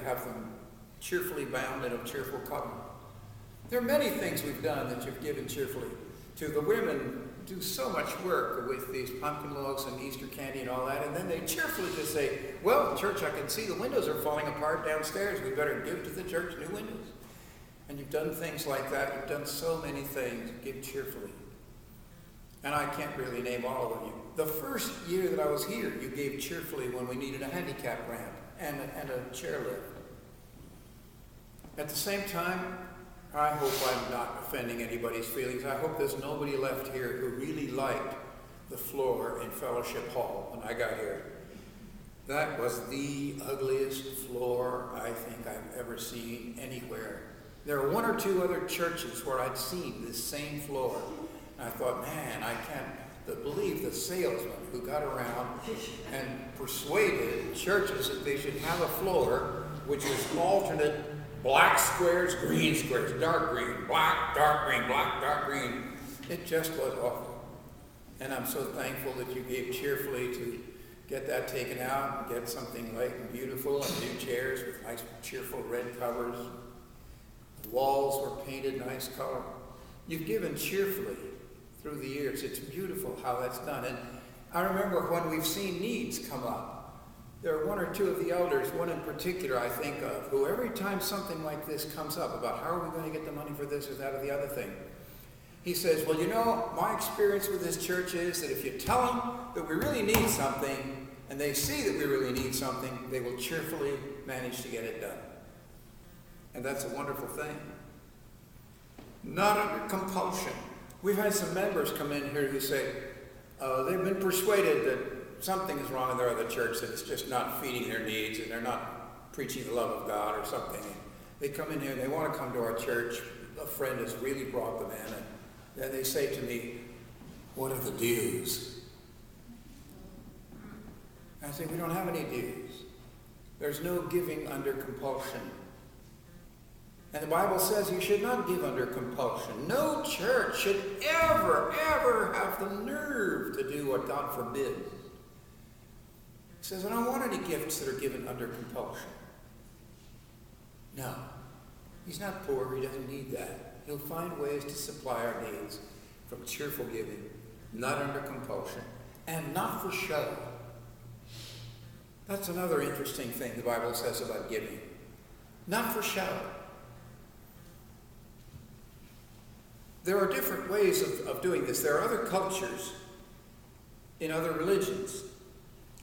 have them cheerfully bound in a cheerful covenant. There are many things we've done that you've given cheerfully to. The women do so much work with these pumpkin loaves and Easter candy and all that, and then they cheerfully just say, well, church, I can see the windows are falling apart downstairs. We better give to the church new windows. And you've done things like that. You've done so many things. Give cheerfully. And I can't really name all of them. The first year that I was here, you gave cheerfully when we needed a handicap ramp and a chairlift. At the same time, I hope I'm not offending anybody's feelings. I hope there's nobody left here who really liked the floor in Fellowship Hall when I got here. That was the ugliest floor I think I've ever seen anywhere. There are one or two other churches where I'd seen this same floor. And I thought, man, I can't believe the salesman who got around and persuaded churches that they should have a floor which was alternate black squares, green squares, dark green, black, dark green, black, dark green. It just was awful. And I'm so thankful that you gave cheerfully to get that taken out and get something light and beautiful and new chairs with nice cheerful red covers. The walls were painted nice color. You've given cheerfully through the years. It's beautiful how that's done. And I remember when we've seen needs come up. There are one or two of the elders, one in particular I think of, who every time something like this comes up about how are we going to get the money for this or that or the other thing, he says, well, you know, my experience with this church is that if you tell them that we really need something and they see that we really need something, they will cheerfully manage to get it done. And that's a wonderful thing. Not under compulsion. We've had some members come in here who say they've been persuaded that something is wrong in their other church, that it's just not feeding their needs and they're not preaching the love of God or something. And they come in here and they want to come to our church. A friend has really brought them in, and then they say to me, what are the dues? I say, we don't have any dues. There's no giving under compulsion. And the Bible says you should not give under compulsion. No church should ever, ever have the nerve to do what God forbids. He says, I don't want any gifts that are given under compulsion. No. He's not poor. He doesn't need that. He'll find ways to supply our needs from cheerful giving, not under compulsion, and not for show. That's another interesting thing the Bible says about giving. Not for show. There are different ways of doing this. There are other cultures in other religions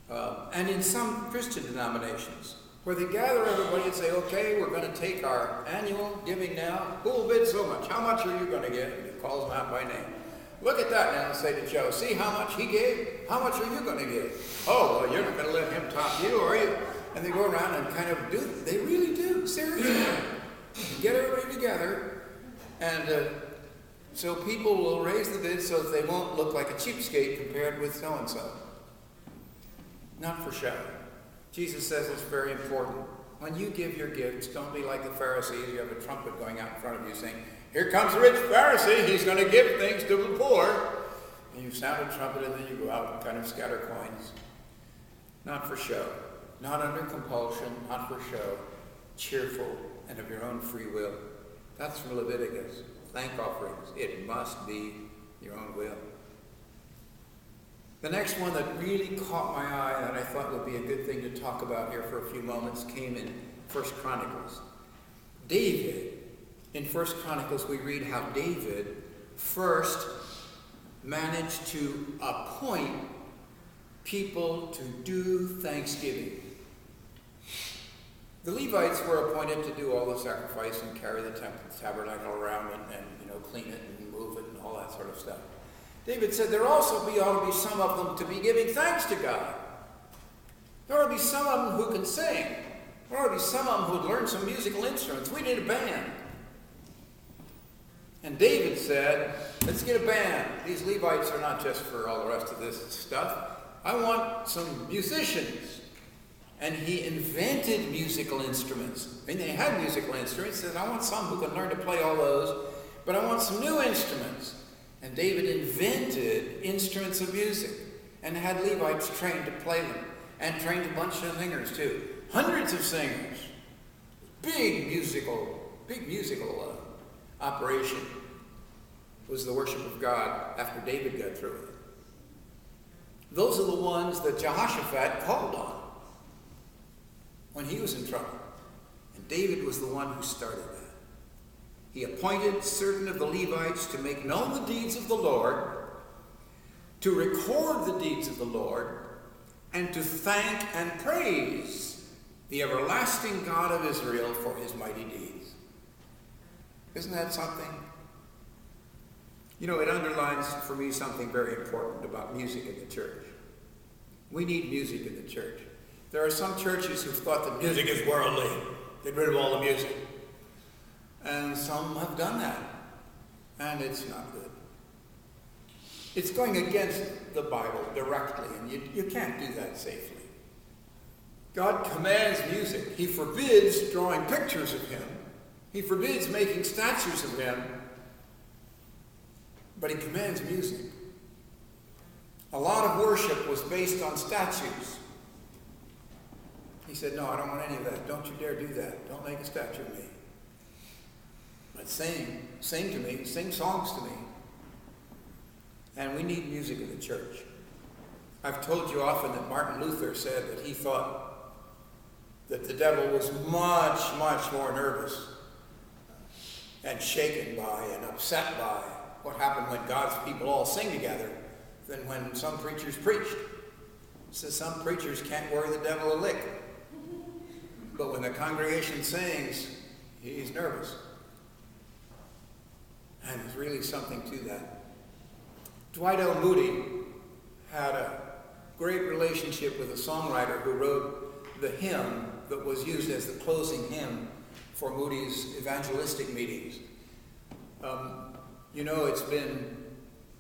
and in some Christian denominations where they gather everybody and say, okay, we're going to take our annual giving now. Who will bid so much? How much are you going to give? And he calls them out by name. Look at that now and say to Joe, see how much he gave? How much are you going to give? Oh, well, you're not going to let him top you, are you? And they go around and kind of do, they really do, seriously. Get everybody together, and so people will raise the bid so that they won't look like a cheapskate compared with so-and-so. Not for show. Jesus says it's very important. When you give your gifts, don't be like the Pharisees. You have a trumpet going out in front of you saying, here comes the rich Pharisee. He's going to give things to the poor. And you sound a trumpet and then you go out and kind of scatter coins. Not for show. Not under compulsion. Not for show. Cheerful and of your own free will. That's from Leviticus. Thank offerings. It must be your own will. The next one that really caught my eye that I thought would be a good thing to talk about here for a few moments came in 1 Chronicles. David, in 1 Chronicles we read how David first managed to appoint people to do thanksgiving. The Levites were appointed to do all the sacrifice and carry the tabernacle around and clean it and move it and all that sort of stuff. David said there ought to be some of them to be giving thanks to God. There ought to be some of them who can sing. There ought to be some of them who'd learn some musical instruments. We need a band. And David said, let's get a band. These Levites are not just for all the rest of this stuff. I want some musicians. And he invented musical instruments. I mean, they had musical instruments. He said, I want some who can learn to play all those, but I want some new instruments. And David invented instruments of music and had Levites trained to play them, and trained a bunch of singers too. Hundreds of singers. big musical operation was the worship of God after David got through it. Those are the ones that Jehoshaphat called on when he was in trouble. And David was the one who started that. He appointed certain of the Levites to make known the deeds of the Lord, to record the deeds of the Lord, and to thank and praise the everlasting God of Israel for his mighty deeds. Isn't that something? You know, it underlines for me something very important about music in the church. We need music in the church. There are some churches who've thought that music is worldly. Get rid of all the music. And some have done that. And it's not good. It's going against the Bible directly, and you can't do that safely. God commands music. He forbids drawing pictures of him. He forbids making statues of him. But he commands music. A lot of worship was based on statues. He said, no, I don't want any of that. Don't you dare do that. Don't make a statue of me. But sing to me, sing songs to me. And we need music in the church. I've told you often that Martin Luther said that he thought that the devil was much, much more nervous and shaken by and upset by what happened when God's people all sing together than when some preachers preached. He says some preachers can't worry the devil a lick. But when the congregation sings, he's nervous. And there's really something to that. Dwight L. Moody had a great relationship with a songwriter who wrote the hymn that was used as the closing hymn for Moody's evangelistic meetings. You know, it's been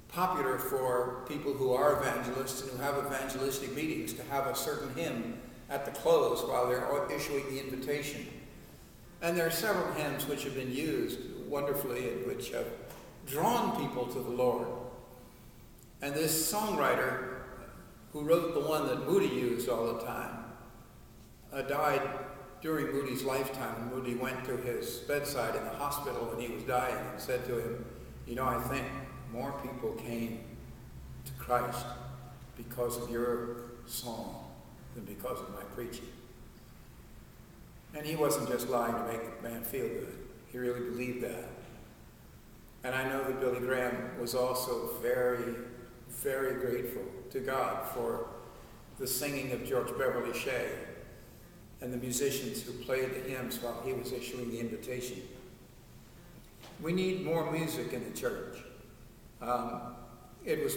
popular for people who are evangelists and who have evangelistic meetings to have a certain hymn at the close while they're issuing the invitation. And there are several hymns which have been used wonderfully and which have drawn people to the Lord. And this songwriter, who wrote the one that Moody used all the time, died during Moody's lifetime. And Moody went to his bedside in the hospital when he was dying and said to him, you know, I think more people came to Christ because of your song than because of my preaching. And he wasn't just lying to make the man feel good. He really believed that. And I know that Billy Graham was also very, very grateful to God for the singing of George Beverly Shea and the musicians who played the hymns while he was issuing the invitation. We need more music in the church. It was